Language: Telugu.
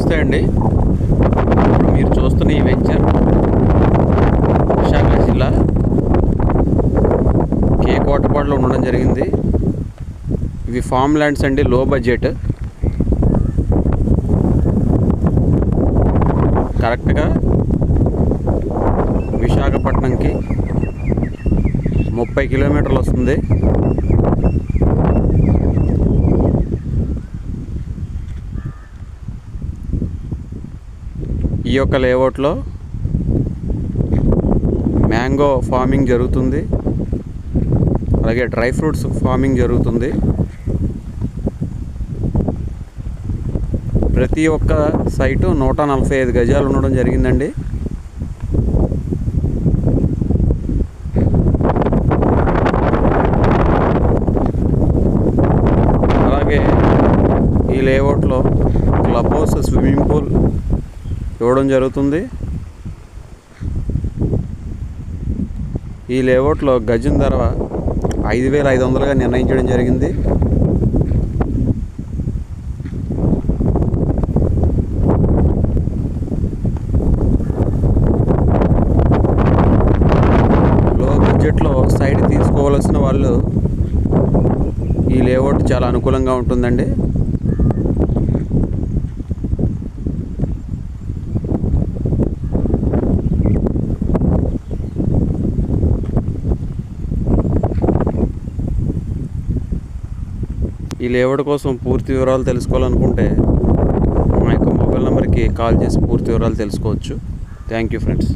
నమస్తే అండి. మీరు చూస్తున్న ఈ వెంచర్ విశాఖ జిల్లా కే కోటపాడులో ఉండడం జరిగింది. ఇవి ఫామ్ ల్యాండ్స్ అండి, లో బడ్జెట్. కరెక్ట్గా విశాఖపట్నంకి 30 కిలోమీటర్లు వస్తుంది. ఈ యొక్క లేఅవుట్లో మ్యాంగో ఫార్మింగ్ జరుగుతుంది, అలాగే డ్రై ఫ్రూట్స్ ఫార్మింగ్ జరుగుతుంది. ప్రతి ఒక్క సైటు 145 గజాలు ఉండడం జరిగిందండి. అలాగే ఈ లేఅవుట్లో క్లబ్ హౌస్, స్విమ్మింగ్ పూల్ ఇవ్వడం జరుగుతుంది. ఈ లేఅవుట్లో గజం ధర 5,500గా నిర్ణయించడం జరిగింది. లో బడ్జెట్లో సైట్ తీసుకోవాల్సిన వాళ్ళు ఈ లేఅవుట్ చాలా అనుకూలంగా ఉంటుందండి. ఈ లేఅవుట్ కోసం పూర్తి వివరాలు తెలుసుకోవాలనుకుంటే మా యొక్క మొబైల్ నెంబర్కి కాల్ చేసి పూర్తి వివరాలు తెలుసుకోవచ్చు. Thank you friends.